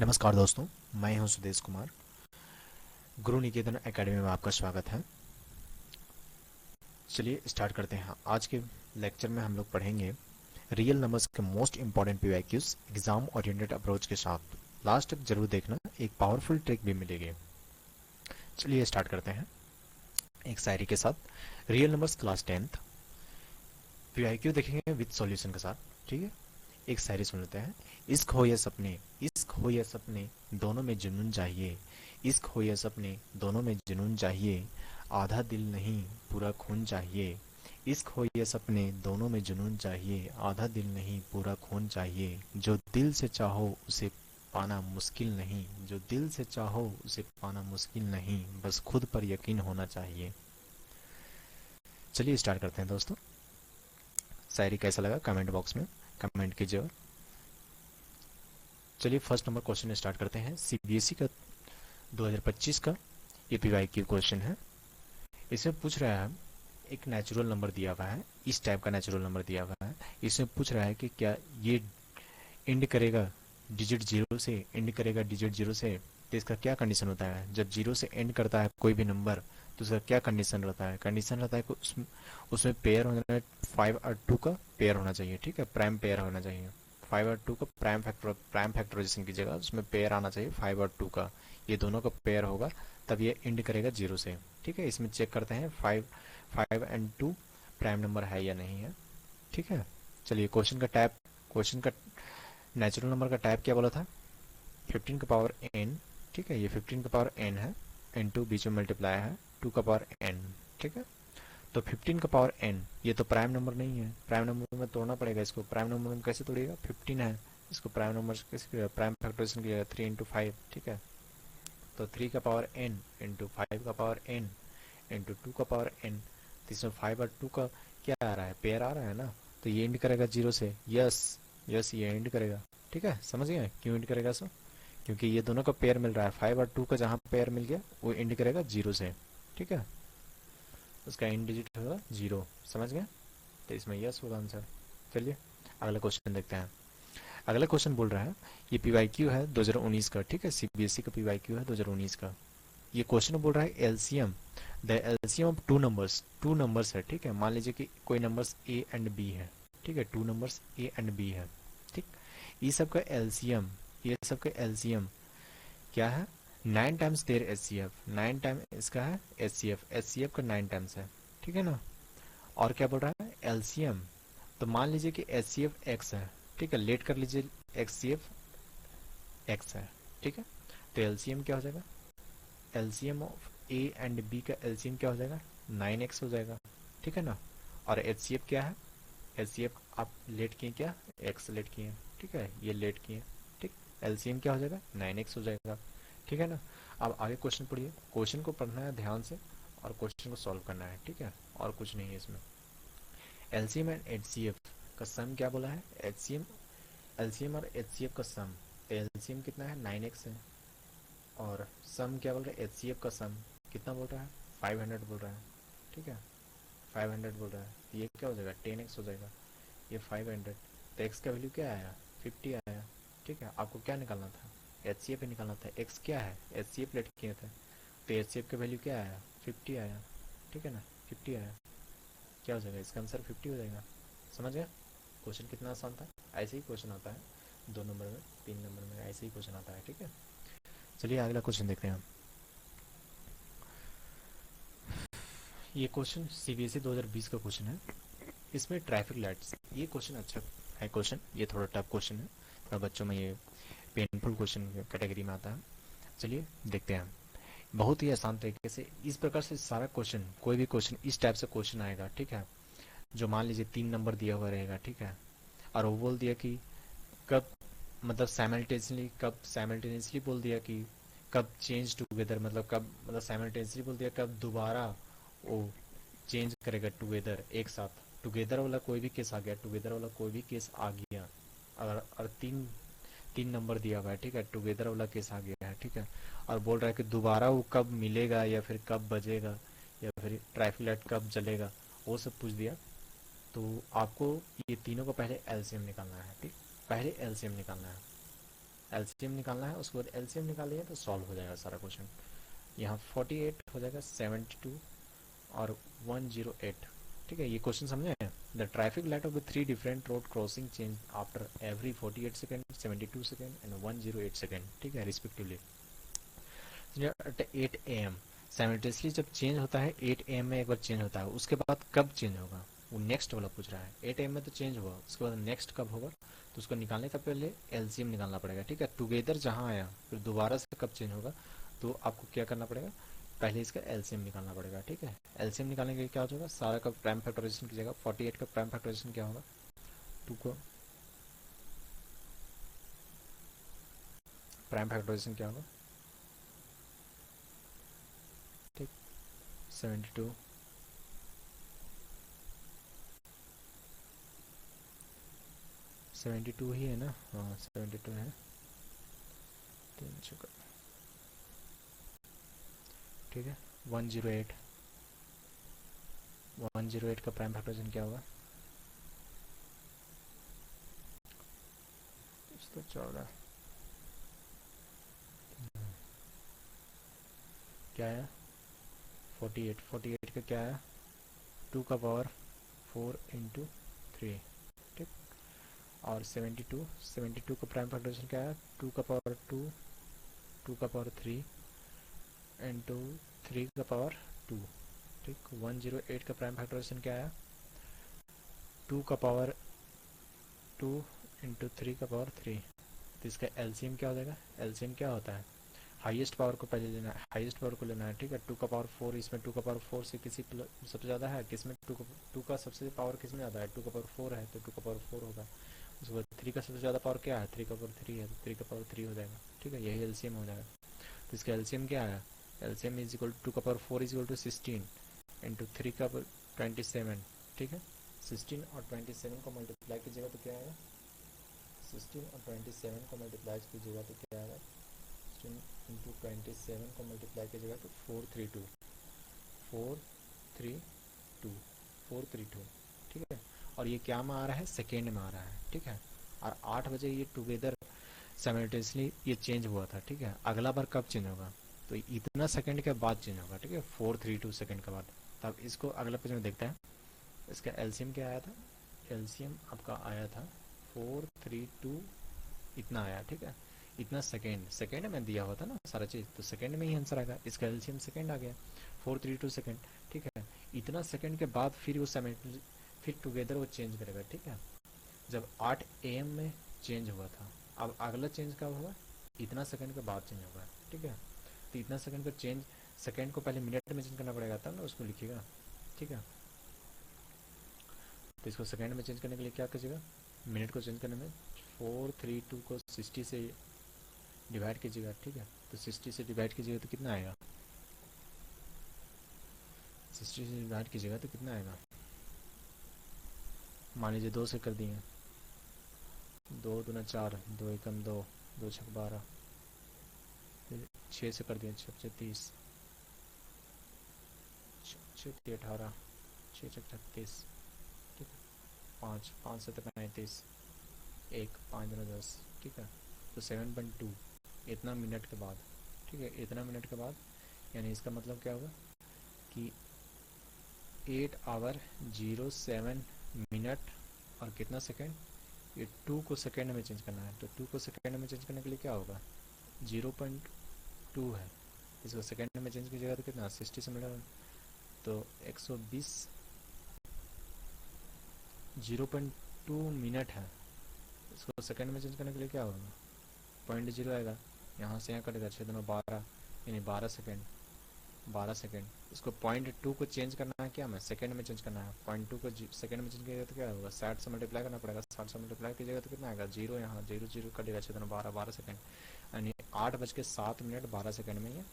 नमस्कार दोस्तों, मैं हूं सुदेश कुमार। गुरु निकेतन एकेडमी में आपका स्वागत है। चलिए स्टार्ट करते हैं। आज के लेक्चर में हम लोग पढ़ेंगे रियल नंबर्स के most important PYQs exam oriented approach के साथ। लास्ट तक जरूर देखना, एक पावरफुल ट्रिक भी मिलेगी। चलिए स्टार्ट करते हैं एक शायरी के साथ। Real numbers class 10th PYQ देखेंगे विद सॉल्यूशन के साथ। ठीक है, एक शायरी सुन लेते हैं। इश्क हो या सपने, इश्क हो या सपने, दोनों में जुनून चाहिए। इश्क हो या सपने, दोनों में जुनून चाहिए। आधा दिल नहीं पूरा खून चाहिए। इश्क हो या सपने, दोनों में जुनून चाहिए। आधा दिल नहीं पूरा खून चाहिए। जो दिल से चाहो उसे पाना मुश्किल नहीं। जो दिल से चाहो उसे पाना मुश्किल नहीं। बस खुद पर यकीन होना चाहिए। चलिए स्टार्ट करते हैं दोस्तों। शायरी कैसा लगा कमेंट बॉक्स में कमेंट कीजिए। चलिए फर्स्ट नंबर क्वेश्चन स्टार्ट करते हैं। सीबीएसई का 2025 का ये पीवाईक्यू क्वेश्चन है। इसमें पूछ रहा है, एक नेचुरल नंबर दिया हुआ है, इस टाइप का नेचुरल नंबर दिया हुआ है। इसमें पूछ रहा है कि क्या ये एंड करेगा डिजिट जीरो से, एंड करेगा डिजिट जीरो से। तो इसका क्या कंडीशन होता है जब जीरो से एंड करता है कोई भी नंबर, तो उसका क्या कंडीशन रहता है? कंडीशन रहता है कि उसमें पेयर होना है, 5 और 2 का पेयर होना चाहिए। ठीक है, प्राइम पेयर होना चाहिए। 5 और 2 का प्राइम फैक्टराइजेशन कीजिएगा, उसमें पेयर आना चाहिए 5 और 2 का। ये दोनों का पेयर होगा तब ये एंड करेगा जीरो से। ठीक है, इसमें चेक करते हैं 5 एंड 2 प्राइम नंबर है या नहीं है। ठीक है, चलिए क्वेश्चन का नेचुरल नंबर का टाइप क्या बोला था? 15 का पावर n। ठीक है, ये 15 का पावर n है, n2 बीच में मल्टीप्लाई है 2 का पावर n। ठीक है, तो 15 का पावर n ये तो प्राइम नंबर नहीं है। प्राइम नंबर में तोड़ना पड़ेगा इसको। प्राइम नंबर में कैसे तोड़िएगा? 15 है, इसको प्राइम नंबर कैसे करिएगा? प्राइम फैक्टराइजेशन कीजिएगा 3 इंटू 5। ठीक है, तो 3 का पावर n इंटू 5 का पावर n इंटू 2 का पावर n। तो इसमें 5 और 2 का क्या आ रहा है? पेयर आ रहा है ना, तो ये एंड करेगा जीरो से। यस यस, ये एंड करेगा। ठीक है, समझ गए क्यों एंड करेगा सो? क्योंकि ये दोनों का पेयर मिल रहा है। 5 और 2 का जहाँ पेयर मिल गया वो एंड करेगा जीरो से। ठीक है, उसका एंड डिजिट होगा जीरो। समझ गए? तो इसमें यस होगा आंसर। चलिए अगला क्वेश्चन देखते हैं। अगला क्वेश्चन बोल रहा है, ये पीवाईक्यू है 2019 का। ठीक है, सीबीएसई का पीवाईक्यू है 2019 का। ये क्वेश्चन बोल रहा है LCM, the LCM of two numbers है। ठीक है, मान लीजिए कि कोई नंबर्स ए एंड बी है। ठीक है, two numbers a and b है। ठीक, ये सब का एलसीएम क्या है? 9 टाइम्स देयर एचसीएफ। 9 टाइम इसका है एचसीएफ। एचसीएफ का 9 टाइम्स है। ठीक है ना। और क्या बोल रहा है? एलसीएम। तो मान लीजिए कि एचसीएफ एक्स है। ठीक है, लेट कर लीजिए, एचसीएफ एक्स है। ठीक है, तो एलसीएम क्या हो जाएगा? LCM of a and b का एलसीएम क्या हो जाएगा? 9x हो जाएगा। ठीक है ना। और एचसीएफ क्या है? एचसीएफ आप लेट किए क्या? एक्स लेट किए। ठीक है, ये लेट किए। ठीक, एलसीएम क्या हो जाएगा? 9x हो जाएगा। ठीक है ना। अब आगे क्वेश्चन पढ़िए। क्वेश्चन को पढ़ना है ध्यान से और क्वेश्चन को सॉल्व करना है। ठीक है, और कुछ नहीं है इसमें। एलसीएम एंड एचसीएफ का सम क्या बोला है? एचसीएम, एलसीएम और एचसीएफ का सम। एलसीएम कितना है? 9x है। और सम क्या बोल रहा है? एचसीएफ का सम कितना बोल रहा है? 500 बोल रहा है। ठीक है, 500 बोल रहा है। तो ये क्या हो जाएगा? 10x हो जाएगा। ये 500, तो x का वैल्यू क्या आया? 50 आया। ठीक है, आपको क्या निकालना था? एचसीएफ निकालना था। x क्या है? एचसीएफ लेट किए थे, तो एचसीएफ का वैल्यू क्या आया? 50 आया। ठीक है ना, 50 आया। क्या हो जाएगा? इसका आंसर 50 हो जाएगा। समझ गया? क्वेश्चन कितना आसान था। ऐसे ही क्वेश्चन आता है 2 नंबर में, 3 नंबर में, ऐसे ही क्वेश्चन आता है। ठीक है, चलिए अगला क्वेश्चन देखते हैं। ये क्वेश्चन सीबीएसई 2020 का क्वेश्चन है। इसमें ट्रैफिक लाइट्स, ये क्वेश्चन अच्छा है। क्वेश्चन ये थोड़ा टफ क्वेश्चन है, थोड़ा बच्चों में ये पेनफुल क्वेश्चन कैटेगरी में आता है। चलिए देखते हैं। बहुत ही आसान तरीके से इस प्रकार से सारा क्वेश्चन, कोई भी क्वेश्चन इस टाइप से क्वेश्चन आएगा। ठीक है, जो मान लीजिए 3 नंबर दिया हुआ रहेगा। ठीक है, और वो बोल दिया कि कब, मतलब साइमल्टेनियसली बोल दिया कि कब चेंज टुगेदर, मतलब कब, मतलब साइमल्टेनियसली बोल दिया कब दोबारा वो चेंज करेगा टुगेदर, एक साथ। टुगेदर वाला कोई भी केस आ गया, टुगेदर वाला कोई भी केस आ गया। अगर और तीन तीन नंबर दिया हुआ है। ठीक है, टुगेदर वाला केस आ गया है। ठीक है, और बोल रहा है कि दोबारा वो कब मिलेगा, या फिर कब बजेगा, या फिर ट्रैफिक लाइट कब जलेगा, वो सब पूछ दिया। तो आपको ये तीनों को पहले एलसीएम निकालना है। ठीक, पहले एलसीएम निकालना है। एलसीएम निकालना है, उसके बाद एलसीएम निकालिए तो सॉल्व हो जाएगा सारा क्वेश्चन। यहाँ 48 हो जाएगा 72 और 108। ठीक है, ये क्वेश्चन समझे। The traffic light of the three different road crossing change after every 48 second, 72 second and 108 second. ठीक है, रिस्पेक्टिवली एट 8 AM। साइमल्टेनियसली जब चेंज होता है 8 AM में एक बार चेंज होता है, उसके बाद कब चेंज होगा वो नेक्स्ट वाला पूछ रहा है। 8 AM में तो चेंज हुआ, उसके बाद नेक्स्ट कब होगा, तो उसको निकालने का पहले एलसीएम निकालना पड़ेगा। ठीक है, टुगेदर जहाँ आया फिर दोबारा से कब चेंज होगा, तो आपको क्या करना पड़ेगा, पहले इसका एलसीएम निकालना पड़ेगा। ठीक है, एलसीएम निकालने के लिए क्या होगा, सारा का प्राइम फैक्टराइजेशन कीजिएगा। 48 का प्राइम फैक्टराइजेशन क्या होगा, 2 को प्राइम फैक्टराइजेशन क्या होगा, ठीक 72 72 ही है ना, हाँ 72 है, 3 चुका। ठीक है, 108 108 का प्राइम फैक्टराइजेशन क्या होगा, 14 क्या है, 48 का क्या है, 2 का पावर 4 इंटू 3। ठीक, और 72 का प्राइम फैक्टराइजेशन क्या है, 2 का पावर 2, 2 का पावर 3 इंटू 3 का पावर 2। ठीक, 108 का प्राइम फैक्टराइजेशन क्या है, 2 का पावर 2 इंटू 3 का पावर 3। तो इसका एलसीएम क्या हो जाएगा, एलसीएम क्या होता है, हाईएस्ट पावर को पहले लेना है, हाईएस्ट पावर को लेना है। ठीक है, 2 का पावर 4, इसमें 2 का पावर 4 से किसी सबसे ज़्यादा है, किसमें 2 का सबसे पावर किसमें ज़्यादा है, 2 का पावर 4 है तो 2 का पावर 4 होगा। उसके बाद 3 का सबसे ज़्यादा पावर क्या है, 3 का पावर 3 है तो 3 का पावर 3 हो जाएगा। ठीक है, यही एलसीएम हो जाएगा। तो इसका एलसीएम क्या है, एलसीएम इज इक्वल 2 का power 4 is equal to 16 into 3 का 27। ठीक है, 16 और 27 को मल्टीप्लाई कीजिएगा तो क्या आएगा, 16 और 27 को मल्टीप्लाई कीजिएगा तो क्या आएगा, 16 इंटू 27 को मल्टीप्लाई कीजिएगा तो 432 432 432। ठीक है, और ये क्या में आ रहा है, सेकेंड में आ रहा है। ठीक है, और 8 बजे ये टुगेदर साइमल्टेनियसली ये चेंज हुआ था। ठीक है, अगला बार कब चेंज होगा, तो इतना सेकंड के बाद चेंज होगा। ठीक है, 432 सेकंड के बाद। तब इसको अगला पेज में देखते हैं, इसका एलसीएम क्या आया था, एलसीएम आपका आया था 432 इतना आया। ठीक है, इतना सेकेंड में दिया हुआ था ना सारा चीज़, तो सेकेंड में ही आंसर आएगा। इसका एलसीएम सेकेंड आ गया 432 सेकेंड। ठीक है, इतना सेकेंड के बाद फिर वो फिर टुगेदर वो चेंज करेगा। ठीक है, जब 8 AM में चेंज हुआ था, अब अगला चेंज कब होगा, इतना सेकंड के बाद चेंज होगा। ठीक है, तो इतना सेकंड का चेंज, सेकंड को पहले मिनट में चेंज करना पड़ेगा तब ना उसको लिखिएगा। ठीक है, तो इसको सेकंड में चेंज करने के लिए क्या कीजिएगा, मिनट को चेंज करने में 432 को 60 से डिवाइड कीजिएगा। ठीक है, तो 60 से डिवाइड कीजिएगा तो कितना आएगा, 60 से डिवाइड कीजिएगा तो कितना आएगा, मान लीजिए 2 से कर दिए, 2 दूना 4, 2 एकम 2, 2 छक 12, फिर 6 से कर दिए, 6 30, 6 18, 6 छक 36। ठीक है, 5 से 35, 1 5 दूना 10। ठीक है, तो 7.2 इतना मिनट के बाद। ठीक है, इतना मिनट के बाद, यानी इसका मतलब क्या होगा कि 8 आवर 07 मिनट और कितना सेकेंड, ये 2 को सेकेंड में चेंज करना है। तो 2 को सेकेंड में चेंज करने के लिए क्या होगा, 0.2 है, इसको सेकेंड में चेंज कीजिएगा तो कितना 60 से मिला, तो 120 0.2 मिनट है। इसको सेकेंड में चेंज करने के लिए क्या होगा, 0.0 आएगा, यहाँ से यहाँ कटेगा 6 में 12, यानी 12 सेकेंड 12 सेकेंड। इसको 0.2 को चेंज करना है क्या, मैं सेकंड में चेंज करना है, 0.2 को सेकंड में चेंज कीजिएगा तो क्या होगा, 60 से मल्टीप्लाई करना पड़ेगा, 60 से मल्टीप्लाई कीजिएगा तो कितना आएगा, 0 यहाँ 0 0 कटेगा 6 12 सेकेंड, यानी 8:07 12 सेकेंड में ये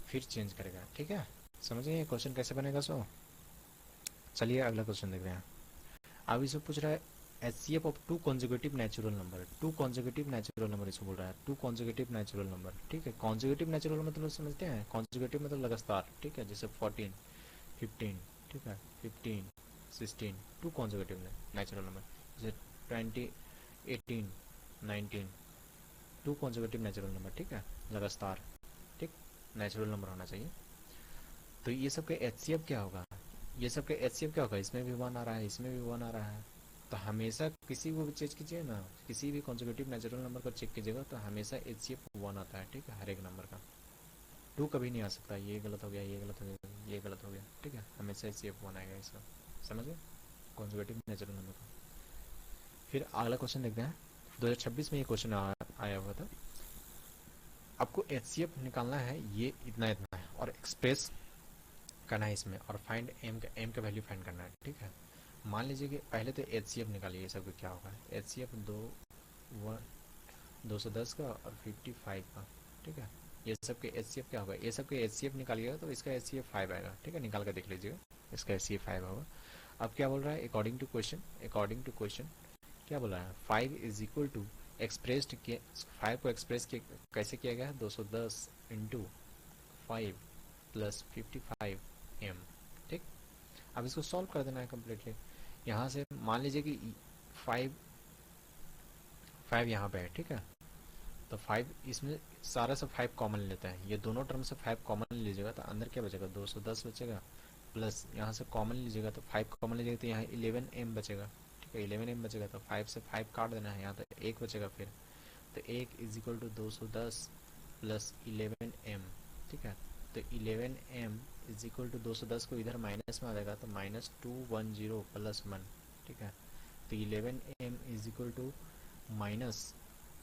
फिर चेंज करेगा। ठीक है, समझिए ये क्वेश्चन कैसे बनेगा। सो चलिए अगला क्वेश्चन देख रहे हैं। अब इसे पूछ रहा है HCF of 2 conjugative natural number, 2 conjugative natural number इसको बोल रहा है, 2 कॉन्जुगेटिव नेचुरल नंबर। ठीक है, कॉन्जुगेटिव नेचुरल मतलब समझते हैं, कॉन्जुगेटिव मतलब लगातार। ठीक है, जैसे 14 15, ठीक है 15 16, 2 कॉन्जुगेटिव नेचुरल नंबर, जैसे 20 18 19, 2 कॉन्जिक्यूटिव नेचुरल नंबर, ठीक है, लगातार, ठीक, नेचुरल नंबर होना चाहिए। तो ये सब का एचसीएफ क्या होगा, ये सब का एचसीएफ क्या होगा, इसमें भी 1 आ रहा है, इसमें भी 1 आ रहा है। तो हमेशा किसी को भी चेक कीजिए ना, किसी भी कॉन्जिक्यूटिव नेचुरल नंबर को चेक कीजिएगा तो हमेशा एचसीएफ 1 आता है, ठीक है, हर एक नंबर का। 2 कभी नहीं आ सकता, ये गलत हो गया, ये गलत हो गया, ये गलत हो गया, ठीक है, हमेशा एचसीएफ 1 आएगा इसका, समझ गए, कॉन्जिक्यूटिव नेचुरल नंबर का। फिर अगला क्वेश्चन देखते हैं, 2026 में ये क्वेश्चन आया हुआ था। आपको एचसीएफ निकालना है, ये इतना इतना है, और एक्सप्रेस करना है इसमें, और फाइंड एम का वैल्यू फाइंड करना है, ठीक है। मान लीजिए कि पहले तो एचसीएफ निकालिए, ये सब क्या होगा, एचसीएफ 210 का और 55 का, ठीक है। ये सब के एचसीएफ क्या होगा, ये सब के एचसीएफ निकालिएगा तो इसका एचसीएफ 5 आएगा, ठीक है, निकाल कर देख लीजिएगा, इसका एचसीएफ 5 होगा। अब क्या बोल रहा है, अकॉर्डिंग टू क्वेश्चन क्या बोल रहा है, 5 इज इक्वल टू एक्सप्रेस्ड, 5 को एक्सप्रेस कैसे किया गया है, 210 इंटू 5 प्लस 55 एम, ठीक। अब इसको सॉल्व कर देना है कम्प्लीटली। यहाँ से मान लीजिए कि 5 यहाँ पे है, ठीक है, तो 5 इसमें सारा से 5 कॉमन लेता है, ये दोनों टर्म से 5 कॉमन लीजिएगा तो अंदर क्या बचेगा, 210 बचेगा, प्लस यहाँ से कॉमन लीजिएगा तो 5 कॉमन लीजिएगा तो यहाँ 11 एम बचेगा, ठीक है, 11 एम बचेगा, तो 5 से 5 काट देना है, यहाँ तो 1 बचेगा फिर, तो 1 is equal to 210 plus 11 m, ठीक है। तो 11 एम इज इक्वल टू 210 को इधर माइनस में आ जाएगा तो माइनस 210 प्लस 1, ठीक है। तो 11 m is equal to minus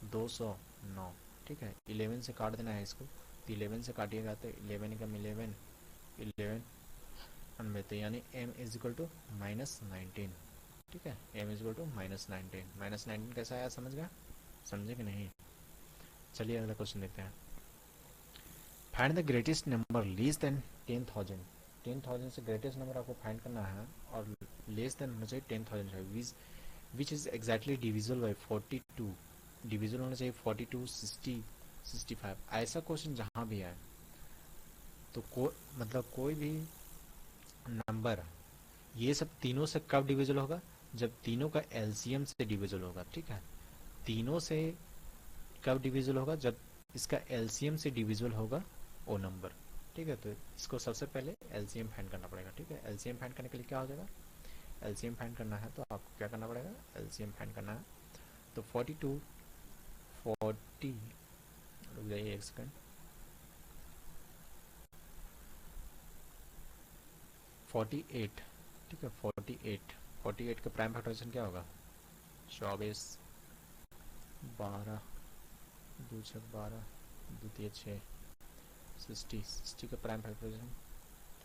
209, ठीक है, 11 से काट देना है इसको, तो 11 से काटिएगा तो 11 का 11 अनबे, तो यानी m is equal to minus 19, ठीक है, m is equal to minus 19 कैसा आया, समझे कि नहीं। चलिए अगला क्वेश्चन देखते हैं। Find the greatest number less than 10,000, 10,000 से ग्रेटेस्ट नंबर आपको फाइंड करना है, और लेस देन होना चाहिए 10,000, which is exactly divisible by 42, divisible होना चाहिए 42, 60, 65। ऐसा क्वेश्चन जहाँ भी आए तो मतलब कोई भी नंबर ये सब तीनों से कब डिविजिबल होगा, जब तीनों का एलसीएम से डिविजिबल होगा, ठीक है। तीनों से कब डिविजिबल होगा, जब इसका एलसीएम से डिविजिबल होगा वो नंबर, ठीक है। तो इसको सबसे पहले एलसीएम फाइंड करना पड़ेगा, ठीक है। एलसीएम फाइंड करने के लिए क्या हो जाएगा, एलसीएम फाइंड करना है तो आपको क्या करना पड़ेगा, एलसीएम फाइंड करना है तो 42, 40, रुक जाइए एक सेकंड, 48, ठीक है, 48 का प्राइम फैक्टराइजेशन क्या होगा, 24, 12, 2 6 12, 2 3 6, 60 का प्राइम फैक्टराइजेशन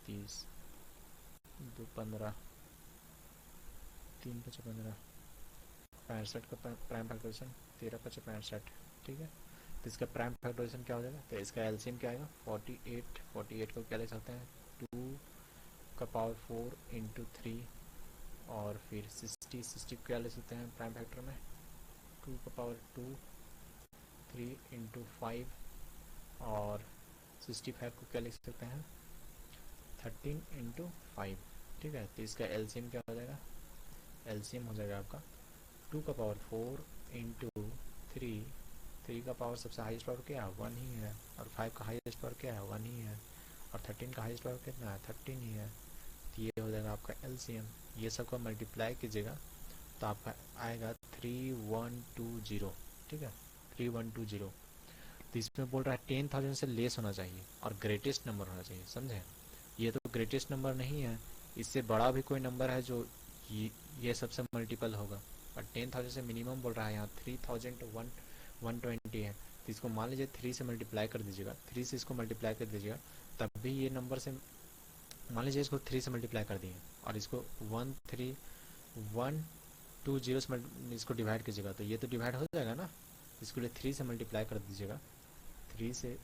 30, 2 15, 3 5 15, 65 का प्राइम फैक्टराइजेशन 13 5 65, ठीक है। तो इसका प्राइम फैक्टराइजेशन क्या हो जाएगा, तो इसका एलसीएम क्या आएगा, 48 को क्या ले सकते हैं, 2 का पावर 4 इंटू 3, और फिर 60 को क्या ले सकते हैं प्राइम फैक्टर में, 2 का पावर 2, 3 इंटू 5, और 65 को क्या लिख सकते हैं, 13 इंटू 5, ठीक है। तो इसका एलसीएम क्या हो जाएगा, एलसीएम हो जाएगा आपका 2 का पावर 4 इंटू 3 का पावर सबसे हाईएस्ट पावर क्या है, 1 ही है, और 5 का हाईएस्ट पावर क्या है, 1 ही है, और 13 का हाईएस्ट पावर कितना है, 13 ही है। तो ये हो जाएगा आपका एलसीएम, ये सबको मल्टीप्लाई कीजिएगा तो आपका आएगा 3120, ठीक है, 3120। तो इसमें बोल रहा है 10,000 से लेस होना चाहिए और ग्रेटेस्ट नंबर होना चाहिए, समझे। ये तो ग्रेटेस्ट नंबर नहीं है, इससे बड़ा भी कोई नंबर है जो ये सबसे मल्टीपल होगा, और 10,000 से मिनिमम बोल रहा है यहाँ 3,120 है। तो इसको मान लीजिए 3 से मल्टीप्लाई कर दीजिएगा, 3 से इसको मल्टीप्लाई कर दीजिएगा, तब भी ये नंबर से, मान लीजिए इसको 3 से मल्टीप्लाई कर दिए और इसको 13120 से इसको डिवाइड कीजिएगा तो ये तो डिवाइड हो जाएगा ना, इसको लिए 3 से मल्टीप्लाई कर दीजिएगा, 3 से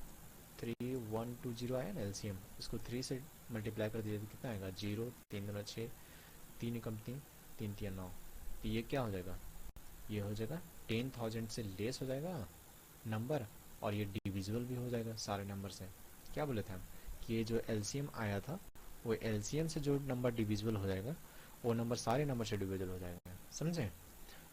3120 आया ना एलसीएम, इसको 3 से मल्टीप्लाई कर दीजिए तो कितना आएगा, 0 3 2 6, 3 कम 3 3 3 9। तो ये क्या हो जाएगा, ये हो जाएगा 10,000 से लेस हो जाएगा नंबर, और ये डिविजिबल भी हो जाएगा सारे नंबर से। क्या बोले थे हम कि ये जो एलसीएम आया था वो एलसीएम से जो नंबर डिविजिबल हो जाएगा वो नंबर सारे नंबर से डिविजिबल हो जाएगा, समझे।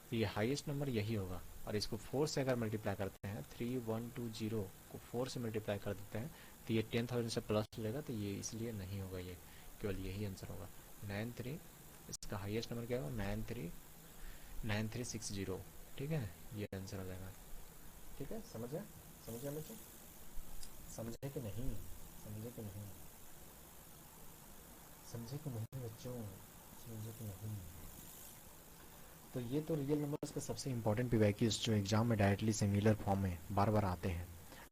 तो ये हाईएस्ट नंबर यही होगा, और इसको 4 से अगर मल्टीप्लाई करते हैं, 3120 को 4 से मल्टीप्लाई कर देते हैं तो ये 10,000 से प्लस लेगा, तो ये इसलिए नहीं होगा, ये केवल यही आंसर होगा 93। इसका हाईएस्ट नंबर क्या होगा 9360। ठीक है, ये आंसर हो जाएगा। ठीक है, समझ गया बच्चों? समझे कि नहीं? समझे कि नहीं? समझे कि नहीं बच्चों? समझे कि नहीं? तो ये तो रियल नंबर्स का सबसे इंपॉर्टेंट पीवाईक्यूज जो एग्जाम में डायरेक्टली सिमिलर फॉर्म में बार बार आते हैं।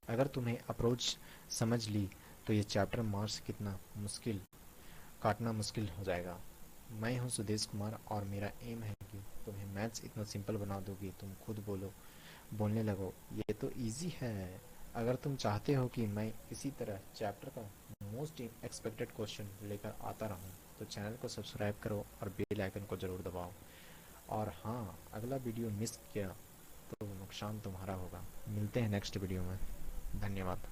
अगर तुम्हें अप्रोच समझ ली तो ये चैप्टर मार्क्स कितना मुश्किल काटना मुश्किल हो जाएगा। मैं हूं सुदेश कुमार और मेरा एम है कि तुम्हें मैथ्स इतना सिंपल बना दूंगी तुम खुद बोलने लगो ये तो इजी है। अगर तुम चाहते हो कि मैं इसी तरह चैप्टर का मोस्ट एक्सपेक्टेड क्वेश्चन लेकर आता रहूं तो चैनल को सब्सक्राइब करो और बेल आइकन को ज़रूर दबाओ। और हाँ, अगला वीडियो मिस किया तो नुकसान तुम्हारा होगा। मिलते हैं नेक्स्ट वीडियो में। धन्यवाद।